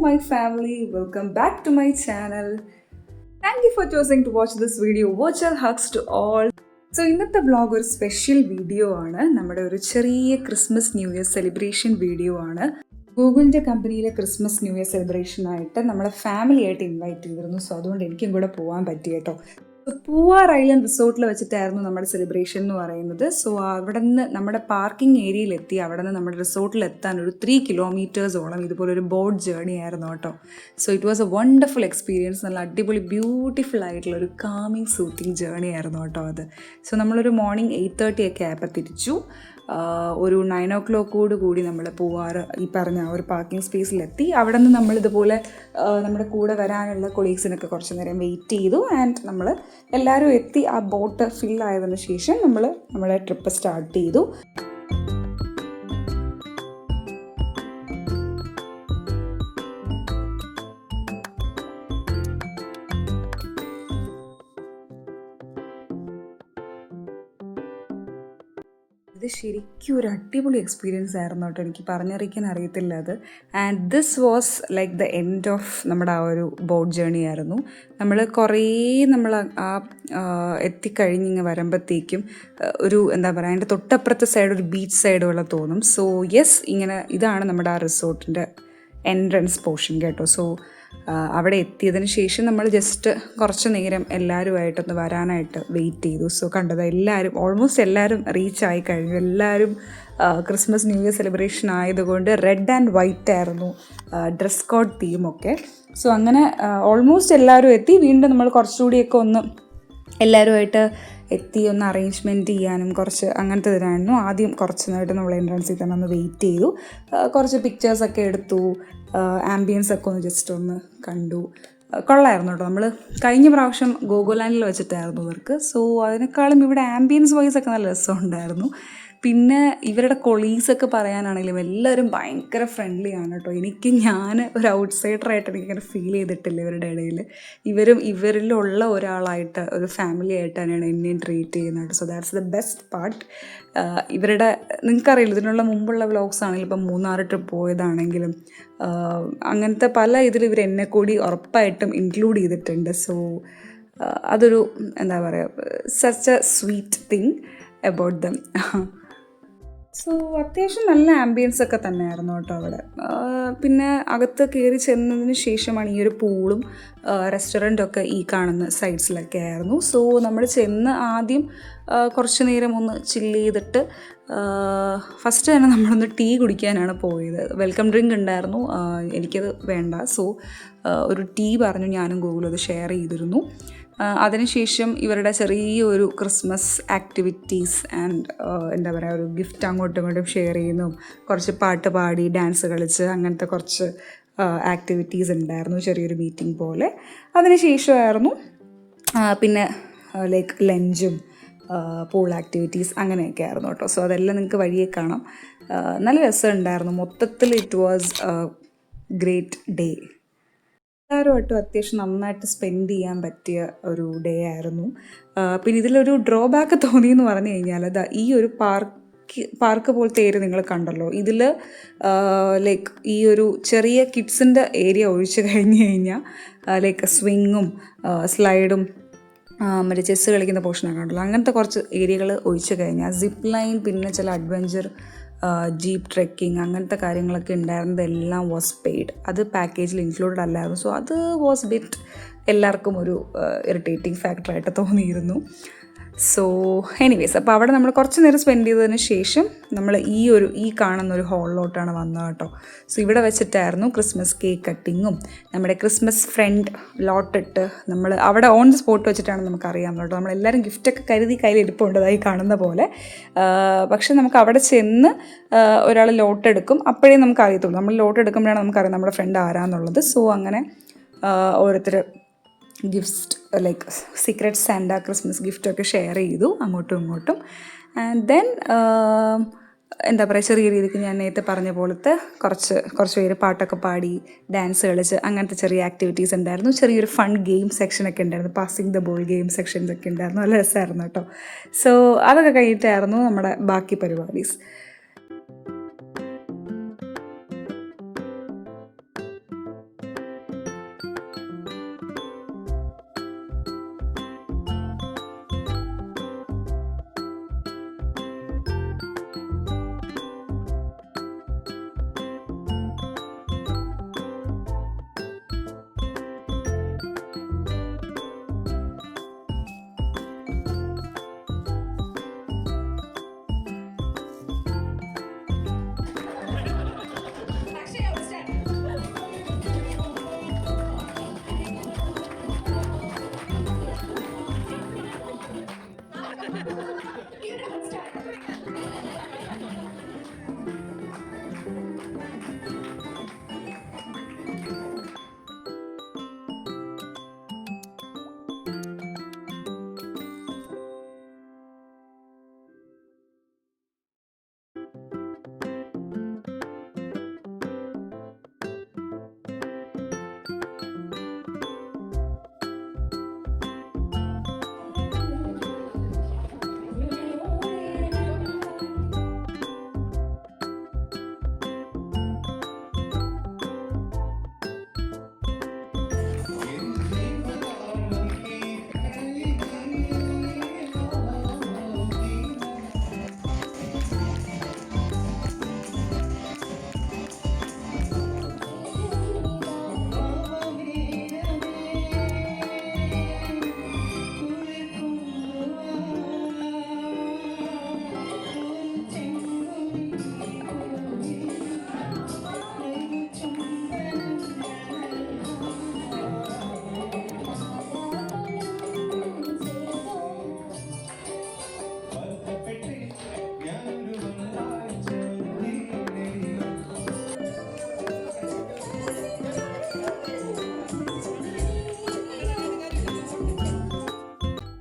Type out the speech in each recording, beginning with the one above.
my family, welcome back to my channel. Thank you for choosing to watch this video. Virtual hugs to all. So ഇന്നത്തെ vlog ഒരു special video ആണ്. നമ്മുടെ ഒരു ചെറിയ Christmas new year celebration video ആണ്. ഗൂഗിളിൻ്റെ കമ്പനിയിലെ Christmas new year സെലിബ്രേഷനായിട്ട് നമ്മളെ ഫാമിലി ആയിട്ട് ഇൻവൈറ്റ് ചെയ്തിരുന്നു. സോ അതുകൊണ്ട് എനിക്കും കൂടെ പോകാൻ പറ്റി കേട്ടോ. പൂവാർ ഐലൻഡ് റിസോർട്ടിൽ വെച്ചിട്ടായിരുന്നു നമ്മുടെ സെലിബ്രേഷൻ എന്ന് പറയുന്നത്. സോ അവിടെ നിന്ന് നമ്മുടെ പാർക്കിംഗ് ഏരിയയിലെത്തി അവിടെ നിന്ന് നമ്മുടെ റിസോർട്ടിലെത്താൻ ഒരു 3 കിലോമീറ്റേഴ്സോളം ഇതുപോലൊരു ബോട്ട് ജേർണി ആയിരുന്നു കേട്ടോ. So it was A wonderful experience. നല്ല അടിപൊളി ബ്യൂട്ടിഫുൾ ആയിട്ടുള്ള ഒരു കാമിങ് സൂത്തിങ് ജേർണി ആയിരുന്നു കേട്ടോ അത്. സോ നമ്മളൊരു മോർണിംഗ് 8:30 ഒക്കെ ആയപ്പോൾ തിരിച്ചു. ഒരു 9 o'clock കൂടി നമ്മൾ പൂവാറ് ഈ പറഞ്ഞ ഒരു പാർക്കിംഗ് സ്പേസിലെത്തി. അവിടെ നിന്ന് നമ്മളിതുപോലെ നമ്മുടെ കൂടെ വരാനുള്ള കൊളീഗ്സിനൊക്കെ കുറച്ച് നേരം വെയിറ്റ് ചെയ്തു. ആൻഡ് നമ്മൾ എല്ലാവരും എത്തി. ആ ബോട്ട് ഫില്ലായതിനു ശേഷം നമ്മൾ നമ്മുടെ ട്രിപ്പ് സ്റ്റാർട്ട് ചെയ്തു. ഇത് ശരിക്കും ഒരു അടിപൊളി എക്സ്പീരിയൻസ് ആയിരുന്നു കേട്ടോ. എനിക്ക് പറഞ്ഞറിയിക്കാൻ അറിയത്തില്ല അത്. And this was like the end of നമ്മുടെ ആ ഒരു ബോട്ട് ജേർണി ആയിരുന്നു. നമ്മൾ എത്തിക്കഴിഞ്ഞിങ്ങ് വരുമ്പോഴത്തേക്കും ഒരു എന്താ പറയുക, അതിൻ്റെ തൊട്ടപ്പുറത്തെ സൈഡ് ഒരു ബീച്ച് സൈഡ് പോലെ തോന്നും. സോ യെസ്, ഇതാണ് നമ്മുടെ ആ റിസോർട്ടിൻ്റെ എൻട്രൻസ് പോർഷൻ കേട്ടോ. സോ അവിടെ എത്തിയതിന് ശേഷം നമ്മൾ ജസ്റ്റ് കുറച്ച് നേരം എല്ലാവരുമായിട്ടൊന്ന് വരാനായിട്ട് വെയിറ്റ് ചെയ്തു. സോ കണ്ടത് ഓൾമോസ്റ്റ് എല്ലാവരും റീച്ചായി കഴിഞ്ഞു. എല്ലാവരും ക്രിസ്മസ് ന്യൂ ഇയർ സെലിബ്രേഷൻ ആയതുകൊണ്ട് റെഡ് ആൻഡ് വൈറ്റ് ആയിരുന്നു ഡ്രസ് കോഡ് തീമൊക്കെ. സോ അങ്ങനെ ഓൾമോസ്റ്റ് എല്ലാവരും എത്തി. വീണ്ടും നമ്മൾ കുറച്ചുകൂടിയൊക്കെ ഒന്ന് എല്ലാവരുമായിട്ട് എത്തി ഒന്ന് അറേഞ്ച്മെൻറ്റ് ചെയ്യാനും കുറച്ച് അങ്ങനത്തെ ഇതിനായിരുന്നു. ആദ്യം കുറച്ച് നേരമായിട്ട് നമ്മൾ എൻട്രൻസിൽ തന്നെ ഒന്ന് വെയിറ്റ് ചെയ്തു. കുറച്ച് പിക്ചേഴ്സൊക്കെ എടുത്തു. ആംബിയൻസ് ഒക്കെ ഒന്ന് ജസ്റ്റ് ഒന്ന് കണ്ടു. കൊള്ളായിരുന്നു കേട്ടോ. നമ്മൾ കഴിഞ്ഞ പ്രാവശ്യം ഗോഗോലാൻഡിൽ വെച്ചിട്ടായിരുന്നു ഇവർക്ക്. സോ അതിനേക്കാളും ഇവിടെ ആംബിയൻസ് വൈസ് ഒക്കെ നല്ല രസമുണ്ടായിരുന്നു. പിന്നെ ഇവരുടെ കൊളീഗ്സൊക്കെ പറയാനാണെങ്കിലും എല്ലാവരും ഭയങ്കര ഫ്രണ്ട്ലി ആണ് കേട്ടോ. ഞാൻ ഒരു ഔട്ട്സൈഡറായിട്ട് എനിക്കങ്ങനെ ഫീൽ ചെയ്തിട്ടില്ല ഇവരുടെ ഇടയിൽ. ഇവരിലുള്ള ഒരാളായിട്ട്, ഒരു ഫാമിലി ആയിട്ട് തന്നെയാണ് എന്നെയും ട്രീറ്റ് ചെയ്യുന്നത്. So that's the best part. നിങ്ങൾക്കറിയില്ല, ഇതിനുള്ള മുമ്പുള്ള വ്ലോഗ്സ് ആണെങ്കിലും ഇപ്പം മൂന്നാർ ട്രിപ്പ് പോയതാണെങ്കിലും അങ്ങനത്തെ പല ഇവർ എന്നെ കൂടി ഉറപ്പായിട്ടും ഇൻക്ലൂഡ് ചെയ്തിട്ടുണ്ട്. സോ അതൊരു എന്താ പറയുക, such A sweet thing about them. So അത്യാവശ്യം നല്ല ആംബിയൻസ് ഒക്കെ തന്നെയായിരുന്നു കേട്ടോ അവിടെ. പിന്നെ അകത്ത് കയറി ചെന്നതിന് ശേഷമാണ് ഈ ഒരു പൂളും റെസ്റ്റോറൻറ്റൊക്കെ ഈ കാണുന്ന സൈഡ്സിലൊക്കെ ആയിരുന്നു. സോ നമ്മൾ ചെന്ന് ആദ്യം കുറച്ച് നേരം ഒന്ന് ചില്ല് ചെയ്തിട്ട് ഫസ്റ്റ് തന്നെ നമ്മളൊന്ന് ടീ കുടിക്കാനാണ് പോയത്. വെൽക്കം ഡ്രിങ്ക് ഉണ്ടായിരുന്നു, എനിക്കത് വേണ്ട. സോ ഒരു ടീ പറഞ്ഞു ഞാനും ഗൂഗിളും അത് ഷെയർ ചെയ്തിരുന്നു. അതിനുശേഷം ഇവരുടെ ചെറിയൊരു ക്രിസ്മസ് ആക്ടിവിറ്റീസ് ആൻഡ് എന്താ പറയുക, ഒരു ഗിഫ്റ്റ് അങ്ങോട്ടും ഇങ്ങോട്ടും ഷെയർ ചെയ്യുന്നു. കുറച്ച് പാട്ട് പാടി ഡാൻസ് കളിച്ച് അങ്ങനത്തെ കുറച്ച് ആക്ടിവിറ്റീസ് ഉണ്ടായിരുന്നു, ചെറിയൊരു മീറ്റിംഗ് പോലെ. അതിനുശേഷമായിരുന്നു പിന്നെ ലൈക്ക് ലഞ്ചും പൂൾ ആക്ടിവിറ്റീസ് അങ്ങനെയൊക്കെ ആയിരുന്നു കേട്ടോ. സോ അതെല്ലാം നിങ്ങൾക്ക് വഴിയെ കാണാം. നല്ല രസമുണ്ടായിരുന്നു. മൊത്തത്തിൽ ഇറ്റ് വാസ് ഗ്രേറ്റ് ഡേ. എല്ലാവരുമായിട്ടും അത്യാവശ്യം നന്നായിട്ട് സ്പെൻഡ് ചെയ്യാൻ പറ്റിയ ഒരു ഡേ ആയിരുന്നു. പിന്നെ ഇതിലൊരു ഡ്രോബാക്ക് തോന്നിയെന്ന് പറഞ്ഞു കഴിഞ്ഞാൽ ഈ ഒരു പാർക്ക് പോലത്തെ ഏരിയ നിങ്ങൾ കണ്ടല്ലോ. ഇതിൽ ലൈക്ക് ഈ ഒരു ചെറിയ കിഡ്സിൻ്റെ ഏരിയ ഒഴിച്ച് കഴിഞ്ഞാൽ ലൈക്ക് സ്വിങ്ങും സ്ലൈഡും മറ്റേ ചെസ്സ് കളിക്കുന്ന പോർഷനൊക്കെ ഉണ്ടല്ലോ, അങ്ങനത്തെ കുറച്ച് ഏരിയകൾ ഒഴിച്ച് കഴിഞ്ഞാൽ സിപ്പ് ലൈൻ, പിന്നെ ചില അഡ്വഞ്ചർ ജീപ്പ് ട്രെക്കിങ് അങ്ങനത്തെ കാര്യങ്ങളൊക്കെ ഉണ്ടായിരുന്നതെല്ലാം വാസ് പെയ്ഡ്. അത് പാക്കേജിൽ ഇൻക്ലൂഡഡ് അല്ലായിരുന്നു. സോ അത് വാസ് ബിറ്റ് എല്ലാവർക്കും ഒരു ഇറിറ്റേറ്റിംഗ് ഫാക്ടറായിട്ട് തോന്നിയിരുന്നു. സോ എനിവേസ്, അപ്പോൾ അവിടെ നമ്മൾ കുറച്ച് നേരം സ്പെൻഡ് ചെയ്തതിന് ശേഷം നമ്മൾ ഈ കാണുന്ന ഒരു ഹാളിലോട്ടാണ് വന്നത് കേട്ടോ. സോ ഇവിടെ വെച്ചിട്ടായിരുന്നു ക്രിസ്മസ് കേക്ക് കട്ടിങ്ങും നമ്മുടെ ക്രിസ്മസ് ഫ്രണ്ട് ലോട്ടിട്ട് നമ്മൾ അവിടെ ഓൺ ദി സ്പോട്ട് വെച്ചിട്ടാണ് നമുക്കറിയാം കേട്ടോ. നമ്മളെല്ലാവരും ഗിഫ്റ്റൊക്കെ കരുതി കയ്യിലിരിപ്പുണ്ടതായി കാണുന്ന പോലെ. പക്ഷെ നമുക്ക് അവിടെ ചെന്ന് ഒരാൾ ലോട്ടെടുക്കും, അപ്പോഴേ നമുക്ക് അറിയത്തുള്ളൂ. നമ്മൾ ലോട്ടെടുക്കുമ്പോഴാണ് നമുക്കറിയാം നമ്മുടെ ഫ്രണ്ട് ആരാന്നുള്ളത്. സോ അങ്ങനെ ഓരോരുത്തർ gift like secret Santa Christmas ഗിഫ്റ്റൊക്കെ ഷെയർ ചെയ്തു അങ്ങോട്ടും ഇങ്ങോട്ടും. ആൻഡ് ദെൻ എന്താ പറയുക, ചെറിയ രീതിക്ക് ഞാൻ നേരത്തെ പറഞ്ഞ പോലത്തെ കുറച്ച് പേര് പാട്ടൊക്കെ പാടി ഡാൻസ് കളിച്ച് അങ്ങനത്തെ ചെറിയ ആക്ടിവിറ്റീസ് ഉണ്ടായിരുന്നു. ചെറിയൊരു ഫൺ ഗെയിം സെക്ഷനൊക്കെ ഉണ്ടായിരുന്നു. Passing the ball game sections ഒക്കെ ഉണ്ടായിരുന്നു. നല്ല രസമായിരുന്നു കേട്ടോ. സോ അതൊക്കെ കഴിഞ്ഞിട്ടായിരുന്നു നമ്മുടെ ബാക്കി പരിപാടീസ്.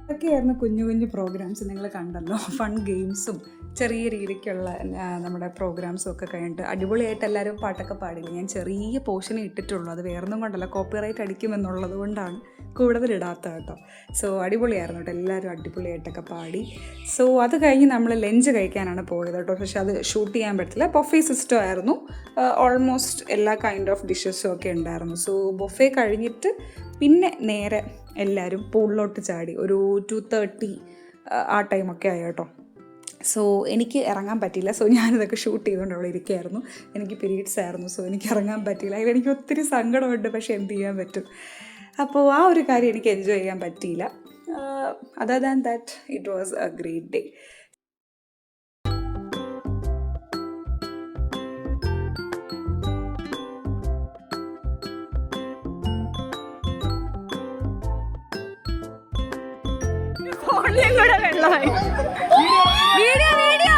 ഇതൊക്കെയായിരുന്നു കുഞ്ഞു കുഞ്ഞു പ്രോഗ്രാംസ് നിങ്ങൾ കണ്ടല്ലോ. ഫൺ ഗെയിംസും ചെറിയ രീതിക്കുള്ള നമ്മുടെ പ്രോഗ്രാംസും ഒക്കെ കഴിഞ്ഞിട്ട് അടിപൊളിയായിട്ട് എല്ലാവരും പാട്ടൊക്കെ പാടില്ല. ഞാൻ ചെറിയ പോർഷനെ ഇട്ടിട്ടുള്ളൂ, അത് വേറൊന്നും കൊണ്ടല്ല, കോപ്പിറൈറ്റ് അടിക്കുമെന്നുള്ളത് കൊണ്ടാണ് കൂടുതൽ ഇടാത്ത കേട്ടോ. സോ അടിപൊളിയായിരുന്നു കേട്ടോ, എല്ലാവരും അടിപൊളിയായിട്ടൊക്കെ പാടി. സോ അത് കഴിഞ്ഞ് നമ്മൾ ലഞ്ച് കഴിക്കാനാണ് പോയത് കേട്ടോ. പക്ഷേ അത് ഷൂട്ട് ചെയ്യാൻ പറ്റില്ല, ബൊഫേ സിസ്റ്റം ആയിരുന്നു. ഓൾമോസ്റ്റ് എല്ലാ കൈൻഡ് ഓഫ് ഡിഷസും ഒക്കെ ഉണ്ടായിരുന്നു. സോ ബൊഫേ കഴിഞ്ഞിട്ട് പിന്നെ നേരെ എല്ലാവരും പൂളിലോട്ട് ചാടി. ഒരു 2:30 ആ ടൈമൊക്കെ ആയി കേട്ടോ. സോ എനിക്ക് ഇറങ്ങാൻ പറ്റിയില്ല. സോ ഞാനിതൊക്കെ ഷൂട്ട് ചെയ്തുകൊണ്ട് അവിടെ ഇരിക്കുകയായിരുന്നു. എനിക്ക് പീരീഡ്സ് ആയിരുന്നു, സോ എനിക്ക് ഇറങ്ങാൻ പറ്റിയില്ല. അതിലെനിക്ക് ഒത്തിരി സങ്കടമുണ്ട്, പക്ഷേ എന്ത് ചെയ്യാൻ പറ്റും. അപ്പോൾ ആ ഒരു കാര്യം എനിക്ക് എൻജോയ് ചെയ്യാൻ പറ്റിയില്ല. Other than that it was a great day. കൂടെ വെള്ളമായി. വീഡിയോ വീഡിയോ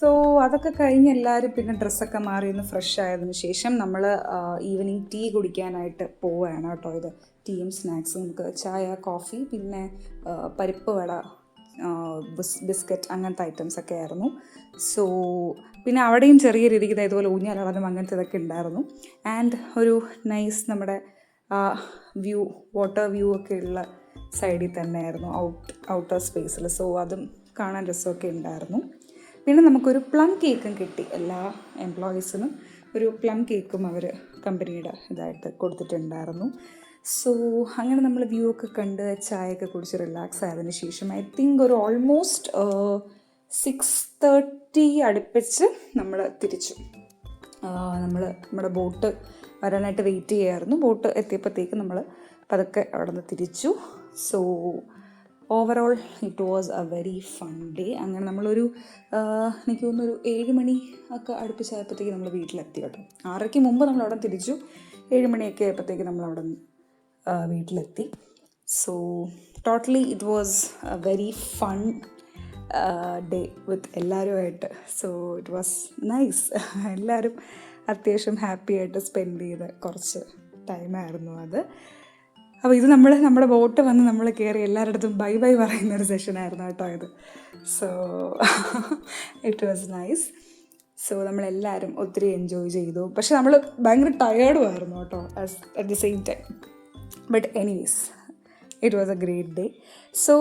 സോ അതൊക്കെ കഴിഞ്ഞ് എല്ലാവരും പിന്നെ ഡ്രസ്സൊക്കെ മാറി ഒന്ന് ഫ്രഷ് ആയതിനു ശേഷം നമ്മൾ ഈവനിങ് ടീ കുടിക്കാനായിട്ട് പോവുകയാണ് കേട്ടോ. ഇത് ടീയും സ്നാക്സും, നമുക്ക് ചായ, കോഫി, പിന്നെ പരിപ്പ് വട, ബിസ്ക്കറ്റ്, അങ്ങനത്തെ ഐറ്റംസൊക്കെ ആയിരുന്നു. സോ പിന്നെ അവിടെയും ചെറിയ രീതിക്ക് ഇതുപോലെ ഊഞ്ഞാലാടും അങ്ങനത്തെ ഇതൊക്കെ ഉണ്ടായിരുന്നു. ആൻഡ് ഒരു നൈസ് നമ്മുടെ വ്യൂ, വാട്ടർ വ്യൂ ഒക്കെ ഉള്ള സൈഡിൽ തന്നെയായിരുന്നു, ഔട്ടർ സ്പേസിൽ. സോ അതും കാണാൻ രസമൊക്കെ ഉണ്ടായിരുന്നു. പിന്നെ നമുക്കൊരു പ്ലം കേക്കും കിട്ടി. എല്ലാ എംപ്ലോയീസിനും ഒരു പ്ലം കേക്കും അവർ കമ്പനിയുടെ ഇതായിട്ട് കൊടുത്തിട്ടുണ്ടായിരുന്നു. സോ അങ്ങനെ നമ്മൾ വ്യൂ ഒക്കെ കണ്ട് ചായയൊക്കെ കുടിച്ച് റിലാക്സ് ആയതിന് ശേഷം ഐ തിങ്ക് ഒരു ഓൾമോസ്റ്റ് 6:30 അടുപ്പിച്ച് നമ്മൾ തിരിച്ചു. നമ്മുടെ ബോട്ട് വരാനായിട്ട് വെയിറ്റ് ചെയ്യായിരുന്നു. ബോട്ട് എത്തിയപ്പോഴത്തേക്ക് നമ്മൾ പതുക്കെ അവിടെ നിന്ന് തിരിച്ചു. So overall it was a very fun day. അങ്ങനെ നമ്മളൊരു എനിക്ക് തോന്നുന്നൊരു 7 മണി ഒക്കെ അടുപ്പിച്ചായപ്പോഴത്തേക്ക് നമ്മൾ വീട്ടിലെത്തി കേട്ടോ. 6:00 മുമ്പ് നമ്മളവിടെ തിരിച്ചു. 7 മണിയൊക്കെ ആയപ്പോഴത്തേക്ക് നമ്മളവിടെ വീട്ടിലെത്തി. So totally it was a very fun day with എല്ലാവരുമായിട്ട്. So it was nice. എല്ലാവരും അത്യാവശ്യം ഹാപ്പി ആയിട്ട് സ്പെൻഡ് ചെയ്ത് കുറച്ച് ടൈമായിരുന്നു അത്. അപ്പോൾ ഇത് നമ്മുടെ ബോട്ട് വന്ന് നമ്മൾ കയറി എല്ലാവരുടെ അടുത്തും ബൈ ബൈ പറയുന്ന ഒരു സെഷനായിരുന്നു കേട്ടോ ഇത്. So it was nice. So നമ്മളെല്ലാവരും ഒത്തിരി എൻജോയ് ചെയ്തു. പക്ഷെ നമ്മൾ ഭയങ്കര ടയേർഡും ആയിരുന്നു കേട്ടോ at the same time. But anyways it was a great day. So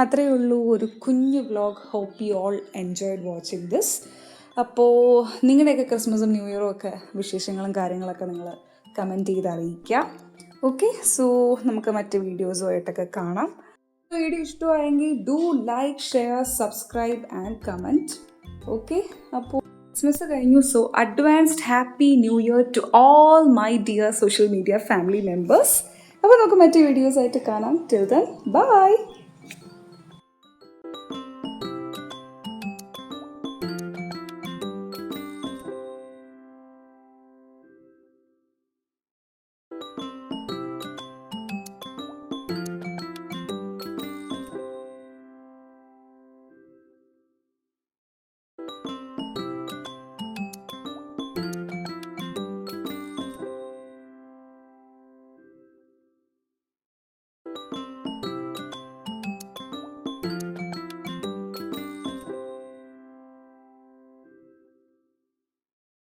അത്രയേ ഉള്ളൂ ഒരു കുഞ്ഞു vlog. Hope you all enjoyed watching this. അപ്പോൾ നിങ്ങളുടെയൊക്കെ ക്രിസ്മസും ന്യൂ ഇയറും ഒക്കെ വിശേഷങ്ങളും കാര്യങ്ങളൊക്കെ നിങ്ങൾ കമൻറ്റ് ചെയ്ത് അറിയിക്കാം. ഓക്കെ, സോ നമുക്ക് മറ്റ് വീഡിയോസുമായിട്ടൊക്കെ കാണാം. വീഡിയോ ഇഷ്ടമായെങ്കിൽ do like, share, subscribe and comment. Okay, അപ്പോൾ ക്രിസ്മസ് കഴിഞ്ഞു. So advanced happy new year to all my dear social media family members. അപ്പോൾ നമുക്ക് മറ്റ് വീഡിയോസായിട്ട് കാണാം. Till then by.